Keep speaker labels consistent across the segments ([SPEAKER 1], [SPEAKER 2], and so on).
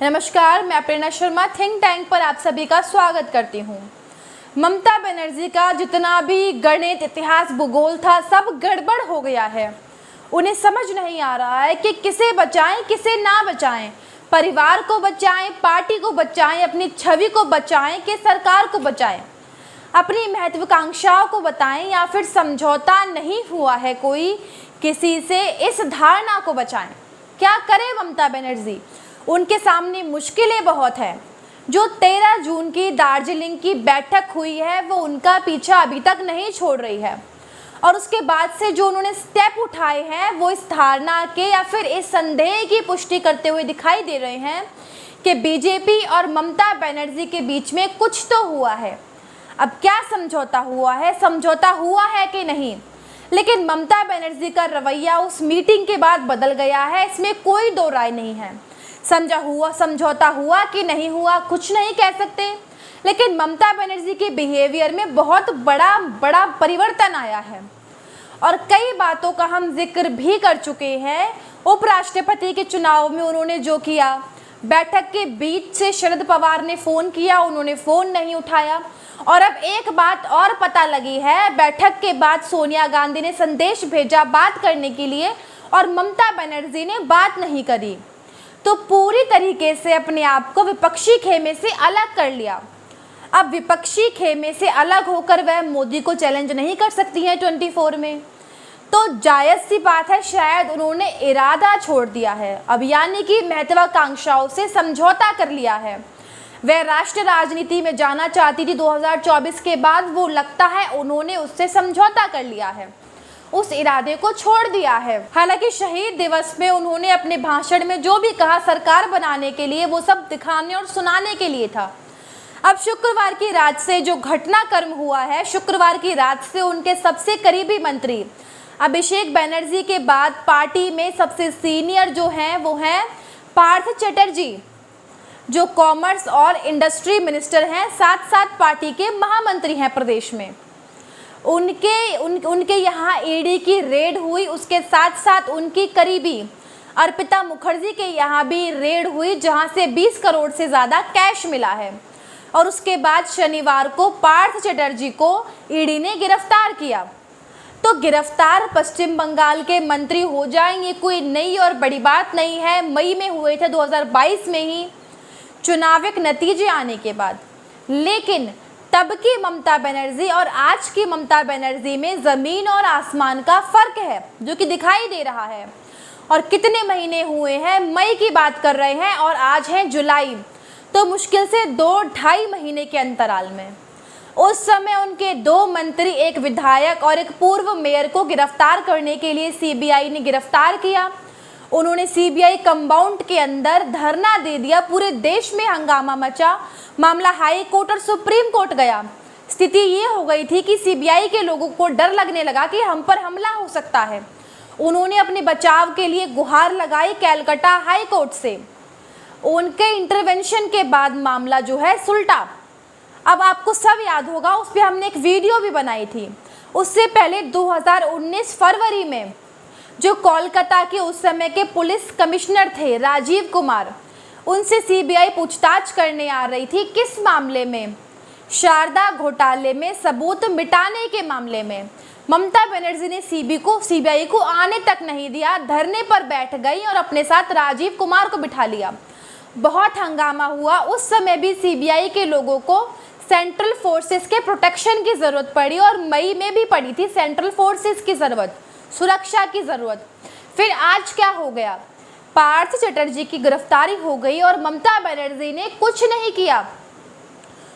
[SPEAKER 1] नमस्कार, मैं प्रेरणा Sharma think tank पर आप सभी का स्वागत करती हूँ। ममता बनर्जी का जितना भी गणित, इतिहास, भूगोल था, सब गड़बड़ हो गया है। उन्हें समझ नहीं आ रहा है कि किसे बचाएं, किसे ना बचाएं, परिवार को बचाएं, पार्टी को बचाएं, अपनी छवि को बचाएं कि सरकार को बचाएं, अपनी महत्वाकांक्षाओं को बताएं या फिर समझौता नहीं हुआ है कोई किसी से, इस धारणा को बचाएं। क्या करे ममता बनर्जी? उनके सामने मुश्किलें बहुत हैं। जो 13 जून की दार्जिलिंग की बैठक हुई है वो उनका पीछा अभी तक नहीं छोड़ रही है, और उसके बाद से जो उन्होंने स्टेप उठाए हैं वो इस धारणा के या फिर इस संदेह की पुष्टि करते हुए दिखाई दे रहे हैं कि बीजेपी और ममता बनर्जी के बीच में कुछ तो हुआ है। अब क्या समझौता हुआ है कि नहीं, लेकिन ममता बनर्जी का रवैया उस मीटिंग के बाद बदल गया है, इसमें कोई दो राय नहीं है। समझौता हुआ कि नहीं हुआ कुछ नहीं कह सकते, लेकिन ममता बनर्जी के बिहेवियर में बहुत बड़ा परिवर्तन आया है और कई बातों का हम जिक्र भी कर चुके हैं। उपराष्ट्रपति के चुनाव में उन्होंने जो किया, बैठक के बीच से शरद पवार ने फ़ोन किया, उन्होंने फ़ोन नहीं उठाया, और अब एक बात और पता लगी है, बैठक के बाद सोनिया गांधी ने संदेश भेजा बात करने के लिए और ममता बनर्जी ने बात नहीं करी, तो पूरी तरीके से अपने आप को विपक्षी खेमे से अलग कर लिया। अब विपक्षी खेमे से अलग होकर वह मोदी को चैलेंज नहीं कर सकती हैं 24 में, तो जायज़ सी बात है शायद उन्होंने इरादा छोड़ दिया है अब, यानी कि महत्वाकांक्षाओं से समझौता कर लिया है। वह राष्ट्र राजनीति में जाना चाहती थी 2024 के बाद, वो लगता है उन्होंने उससे समझौता कर लिया है, उस इरादे को छोड़ दिया है। हालांकि शहीद दिवस में उन्होंने अपने भाषण में जो भी कहा सरकार बनाने के लिए, वो सब दिखाने और सुनाने के लिए था। अब शुक्रवार की रात से जो घटनाक्रम हुआ है, शुक्रवार की रात से उनके सबसे करीबी मंत्री अभिषेक बनर्जी के बाद पार्टी में सबसे सीनियर जो हैं वो हैं पार्थ चटर्जी, जो कॉमर्स और इंडस्ट्री मिनिस्टर हैं, साथ साथ पार्टी के महामंत्री हैं प्रदेश में। उनके यहाँ ईडी की रेड हुई, उसके साथ साथ उनकी करीबी अर्पिता मुखर्जी के यहाँ भी रेड हुई, जहाँ से 20 करोड़ से ज़्यादा कैश मिला है। और उसके बाद शनिवार को पार्थ चटर्जी को ईडी ने गिरफ्तार किया। तो गिरफ्तार पश्चिम बंगाल के मंत्री हो जाएंगे, कोई नई और बड़ी बात नहीं है। मई में हुए थे 2022 में ही चुनाविक नतीजे आने के बाद, लेकिन तब की ममता बनर्जी और आज की ममता बनर्जी में ज़मीन और आसमान का फ़र्क है जो कि दिखाई दे रहा है। और कितने महीने हुए हैं, मई की बात कर रहे हैं और आज है जुलाई, तो मुश्किल से 2-2.5 महीने के अंतराल में उस समय उनके 2 मंत्री, एक विधायक और एक पूर्व मेयर को गिरफ्तार करने के लिए सीबीआई ने गिरफ्तार किया। उन्होंने सीबीआई कंपाउंड के अंदर धरना दे दिया, पूरे देश में हंगामा मचा, मामला हाई कोर्ट और सुप्रीम कोर्ट गया। स्थिति ये हो गई थी कि सीबीआई के लोगों को डर लगने लगा कि हम पर हमला हो सकता है। उन्होंने अपने बचाव के लिए गुहार लगाई कैलकाटा हाई कोर्ट से। उनके इंटरवेंशन के बाद मामला जो है सुलटा। अब आपको सब याद होगा, उस पर हमने एक वीडियो भी बनाई थी। उससे पहले 2019 फरवरी में जो कोलकाता के उस समय के पुलिस कमिश्नर थे राजीव कुमार, उनसे सीबीआई पूछताछ करने आ रही थी। किस मामले में? शारदा घोटाले में सबूत मिटाने के मामले में। ममता बनर्जी ने सीबीआई को आने तक नहीं दिया, धरने पर बैठ गई और अपने साथ राजीव कुमार को बिठा लिया। बहुत हंगामा हुआ। उस समय भी सीबीआई के लोगों को सेंट्रल फोर्सेस के प्रोटेक्शन की ज़रूरत पड़ी, और मई में भी पड़ी थी सेंट्रल फोर्सेस की ज़रूरत, सुरक्षा की ज़रूरत। फिर आज क्या हो गया? पार्थ चटर्जी की गिरफ्तारी हो गई और ममता बनर्जी ने कुछ नहीं किया,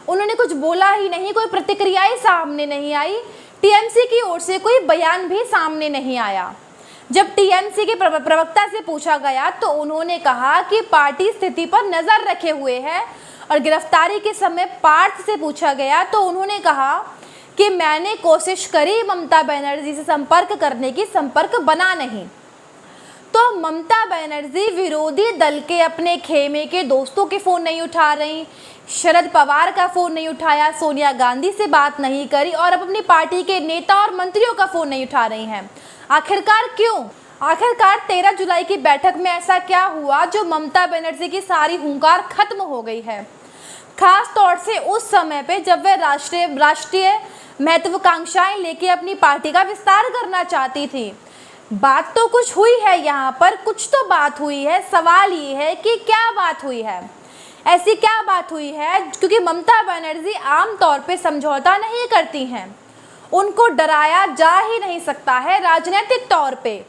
[SPEAKER 1] उन्होंने कुछ बोला ही नहीं, कोई प्रतिक्रियाएं सामने नहीं आई, टीएमसी की ओर से कोई बयान भी सामने नहीं आया। जब टीएमसी के प्रवक्ता से पूछा गया तो उन्होंने कहा कि पार्टी स्थिति पर नज़र रखे हुए है, और गिरफ्तारी के समय पार्थ से पूछा गया तो उन्होंने कहा कि मैंने कोशिश करी ममता बनर्जी से संपर्क करने की, संपर्क बना नहीं। तो ममता बनर्जी विरोधी दल के अपने खेमे के दोस्तों के फ़ोन नहीं उठा रही, शरद पवार का फ़ोन नहीं उठाया, सोनिया गांधी से बात नहीं करी, और अब अपनी पार्टी के नेता और मंत्रियों का फ़ोन नहीं उठा रही हैं। आखिरकार क्यों? आखिरकार 13 जुलाई की बैठक में ऐसा क्या हुआ जो ममता बनर्जी की सारी हुंकार खत्म हो गई है, खास तौर से उस समय पे जब वे राष्ट्रीय महत्वाकांक्षाएं लेके अपनी पार्टी का विस्तार करना चाहती थी। बात तो कुछ हुई है, यहाँ पर कुछ तो बात हुई है। सवाल ये है कि क्या बात हुई है, ऐसी क्या बात हुई है, क्योंकि ममता बनर्जी आमतौर पे समझौता नहीं करती हैं, उनको डराया जा ही नहीं सकता है। राजनीतिक तौर पे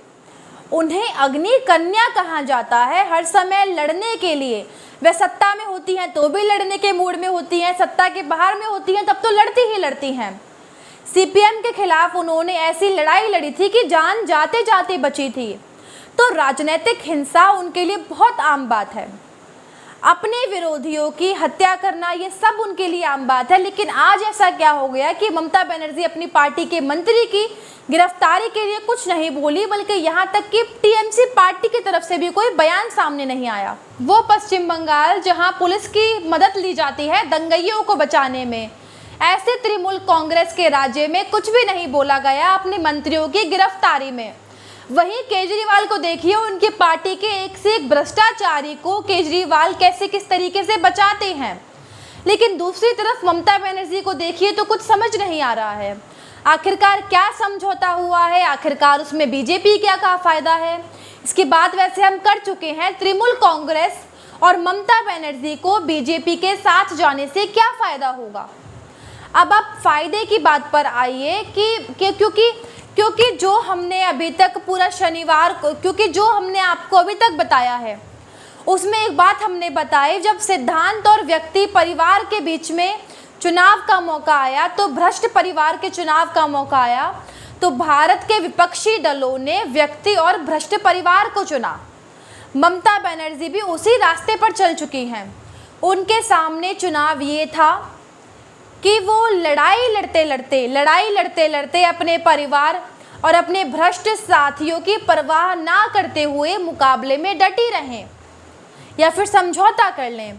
[SPEAKER 1] उन्हें अग्नि कन्या कहा जाता है। हर समय लड़ने के लिए वे सत्ता में होती हैं तो भी लड़ने के मूड में होती हैं, सत्ता के बाहर में होती हैं तब तो लड़ती ही लड़ती हैं। सीपीएम के खिलाफ उन्होंने ऐसी लड़ाई लड़ी थी कि जान जाते जाते बची थी। तो राजनीतिक हिंसा उनके लिए बहुत आम बात है। अपने विरोधियों की हत्या करना ये सब उनके लिए आम बात है। लेकिन आज ऐसा क्या हो गया कि ममता बनर्जी अपनी पार्टी के मंत्री की गिरफ्तारी के लिए कुछ नहीं बोली, बल्कि यहाँ तक कि टीएमसी पार्टी की तरफ से भी कोई बयान सामने नहीं आया। वो पश्चिम बंगाल जहाँ पुलिस की मदद ली जाती है दंगइयों को बचाने में, ऐसे तृणमूल कांग्रेस के राज्य में कुछ भी नहीं बोला गया अपने मंत्रियों की गिरफ्तारी में। वहीं केजरीवाल को देखिए, उनकी पार्टी के एक से एक भ्रष्टाचारी को केजरीवाल कैसे किस तरीके से बचाते हैं। लेकिन दूसरी तरफ ममता बनर्जी को देखिए तो कुछ समझ नहीं आ रहा है। आखिरकार क्या समझौता हुआ है, आखिरकार उसमें बीजेपी क्या का फायदा है। इसकी बात वैसे हम कर चुके हैं। तृणमूल कांग्रेस और ममता बनर्जी को बीजेपी के साथ जाने से क्या फायदा होगा। अब आप फायदे की बात पर आइए कि क्योंकि जो हमने अभी तक पूरा शनिवार को, क्योंकि जो हमने आपको अभी तक बताया है उसमें एक बात हमने बताई, जब सिद्धांत और व्यक्ति परिवार के बीच में चुनाव का मौका आया, तो भ्रष्ट परिवार के चुनाव का मौका आया, तो भारत के विपक्षी दलों ने व्यक्ति और भ्रष्ट परिवार को चुना। ममता बनर्जी भी उसी रास्ते पर चल चुकी हैं। उनके सामने चुनाव ये था कि वो लड़ाई लड़ते लड़ते अपने परिवार और अपने भ्रष्ट साथियों की परवाह ना करते हुए मुकाबले में डटी रहें या फिर समझौता कर लें।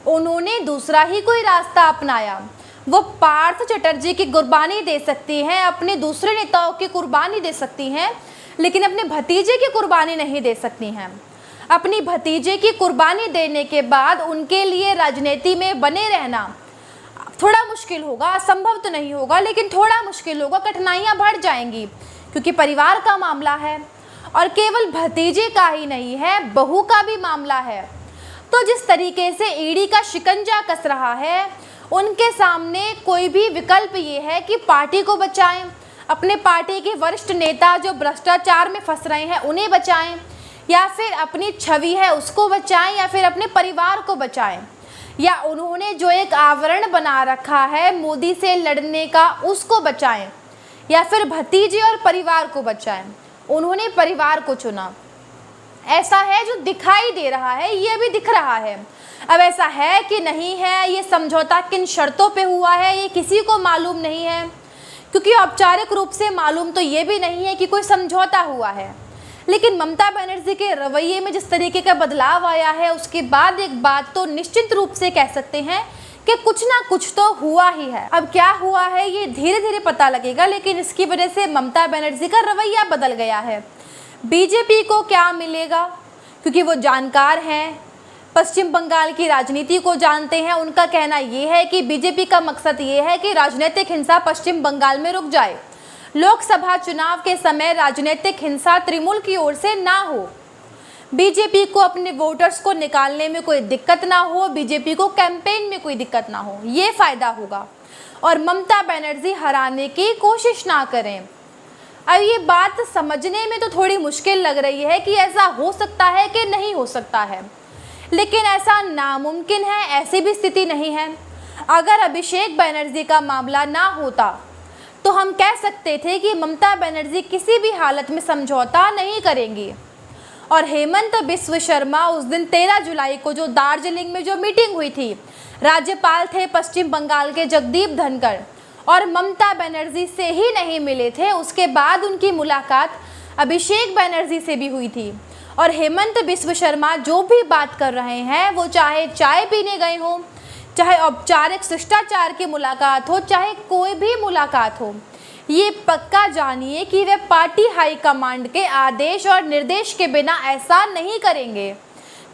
[SPEAKER 1] उन्होंने दूसरा ही कोई रास्ता अपनाया। वो पार्थ चटर्जी की कुर्बानी दे सकती हैं, अपने दूसरे नेताओं की कुर्बानी दे सकती हैं, लेकिन अपने भतीजे की कुर्बानी नहीं दे सकती हैं। अपनी भतीजे की कुर्बानी देने के बाद उनके लिए राजनीति में बने रहना थोड़ा मुश्किल होगा, असंभव तो नहीं होगा, लेकिन थोड़ा मुश्किल होगा, कठिनाइयाँ बढ़ जाएंगी, क्योंकि परिवार का मामला है और केवल भतीजे का ही नहीं है, बहू का भी मामला है। तो जिस तरीके से ईडी का शिकंजा कस रहा है, उनके सामने कोई भी विकल्प ये है कि पार्टी को बचाएं, अपने पार्टी के वरिष्ठ नेता जो भ्रष्टाचार में फंस रहे हैं उन्हें बचाएं, या फिर अपनी छवि है उसको बचाएं, या फिर अपने परिवार को बचाएं, या उन्होंने जो एक आवरण बना रखा है मोदी से लड़ने का उसको बचाएं, या फिर भतीजे और परिवार को बचाएं। उन्होंने परिवार को चुना। ऐसा है जो दिखाई दे रहा है, ये भी दिख रहा है। अब ऐसा है कि नहीं है, ये समझौता किन शर्तों पे हुआ है ये किसी को मालूम नहीं है, क्योंकि औपचारिक रूप से मालूम तो ये भी नहीं है कि कोई समझौता हुआ है। लेकिन ममता बनर्जी के रवैये में जिस तरीके का बदलाव आया है, उसके बाद एक बात तो निश्चित रूप से कह सकते हैं कि कुछ ना कुछ तो हुआ ही है। अब क्या हुआ है ये धीरे धीरे पता लगेगा, लेकिन इसकी वजह से ममता बनर्जी का रवैया बदल गया है। बीजेपी को क्या मिलेगा, क्योंकि वो जानकार हैं, पश्चिम बंगाल की राजनीति को जानते हैं। उनका कहना ये है कि बीजेपी का मकसद ये है कि राजनीतिक हिंसा पश्चिम बंगाल में रुक जाए, लोकसभा चुनाव के समय राजनीतिक हिंसा तृणमूल की ओर से ना हो, बीजेपी को अपने वोटर्स को निकालने में कोई दिक्कत ना हो, बीजेपी को कैंपेन में कोई दिक्कत ना हो, ये फायदा होगा, और ममता बनर्जी हराने की कोशिश ना करें। अब ये बात समझने में तो थोड़ी मुश्किल लग रही है कि ऐसा हो सकता है कि नहीं हो सकता है, लेकिन ऐसा नामुमकिन है, ऐसी भी स्थिति नहीं है। अगर अभिषेक बनर्जी का मामला ना होता तो हम कह सकते थे कि ममता बनर्जी किसी भी हालत में समझौता नहीं करेंगी। और हेमंत बिस्व शर्मा उस दिन 13 जुलाई को जो दार्जिलिंग में जो मीटिंग हुई थी, राज्यपाल थे पश्चिम बंगाल के जगदीप धनखड़ और ममता बनर्जी से ही नहीं मिले थे, उसके बाद उनकी मुलाकात अभिषेक बनर्जी से भी हुई थी। और हेमंत बिस्व शर्मा जो भी बात कर रहे हैं, वो चाहे चाय पीने गए हों, चाहे औपचारिक शिष्टाचार की मुलाकात हो, चाहे कोई भी मुलाकात हो, ये पक्का जानिए कि वे पार्टी हाईकमांड के आदेश और निर्देश के बिना ऐसा नहीं करेंगे,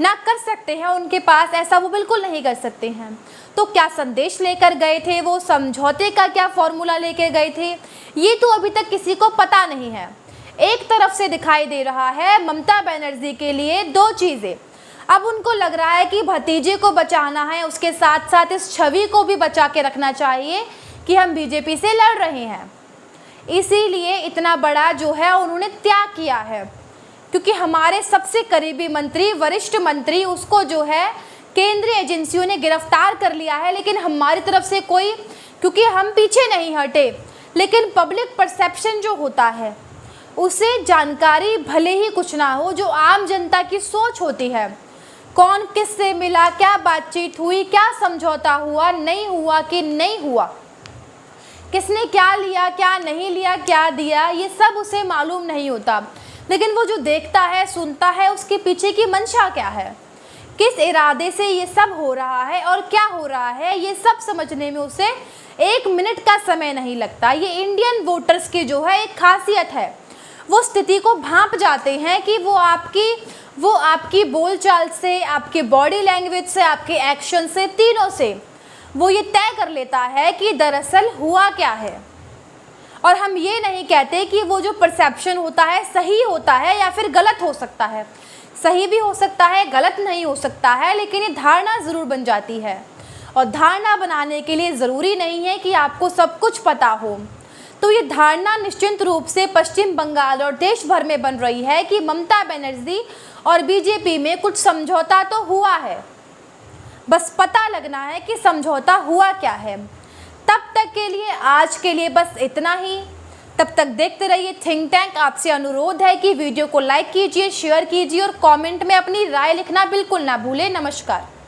[SPEAKER 1] ना कर सकते हैं। उनके पास ऐसा वो बिल्कुल नहीं कर सकते हैं। तो क्या संदेश लेकर गए थे वो, समझौते का क्या फॉर्मूला लेकर गए थे, ये तो अभी तक किसी को पता नहीं है। एक तरफ से दिखाई दे रहा है ममता बनर्जी के लिए दो चीज़ें। अब उनको लग रहा है कि भतीजे को बचाना है, उसके साथ साथ इस छवि को भी बचा के रखना चाहिए कि हम बीजेपी से लड़ रहे हैं। इसीलिए इतना बड़ा जो है उन्होंने त्याग किया है, क्योंकि हमारे सबसे करीबी मंत्री, वरिष्ठ मंत्री, उसको जो है केंद्रीय एजेंसियों ने गिरफ्तार कर लिया है। लेकिन हमारी तरफ से कोई, क्योंकि हम पीछे नहीं हटे, लेकिन पब्लिक परसेप्शन जो होता है उसे जानकारी भले ही कुछ ना हो, जो आम जनता की सोच होती है, कौन किससे मिला, क्या बातचीत हुई, क्या समझौता हुआ, नहीं हुआ कि नहीं हुआ, किसने क्या लिया, क्या नहीं लिया, क्या दिया, ये सब उसे मालूम नहीं होता। लेकिन वो जो देखता है, सुनता है, उसके पीछे की मंशा क्या है, किस इरादे से ये सब हो रहा है और क्या हो रहा है, ये सब समझने में उसे 1 मिनट का समय नहीं लगता। ये इंडियन वोटर्स की जो है एक खासियत है, वो स्थिति को भांप जाते हैं कि वो आपकी बोलचाल से, आपके बॉडी लैंग्वेज से, आपके एक्शन से, तीनों से वो ये तय कर लेता है कि दरअसल हुआ क्या है। और हम ये नहीं कहते कि वो जो परसेप्शन होता है सही होता है या फिर गलत हो सकता है। सही भी हो सकता है, गलत नहीं हो सकता है, लेकिन ये धारणा ज़रूर बन जाती है। और धारणा बनाने के लिए ज़रूरी नहीं है कि आपको सब कुछ पता हो। तो ये धारणा निश्चित रूप से पश्चिम बंगाल और देश भर में बन रही है कि ममता बनर्जी और बीजेपी में कुछ समझौता तो हुआ है, बस पता लगना है कि समझौता हुआ क्या है। तब तक के लिए, आज के लिए बस इतना ही। तब तक देखते रहिए थिंक टैंक। आपसे अनुरोध है कि वीडियो को लाइक कीजिए, शेयर कीजिए और कमेंट में अपनी राय लिखना बिल्कुल ना भूलें। नमस्कार।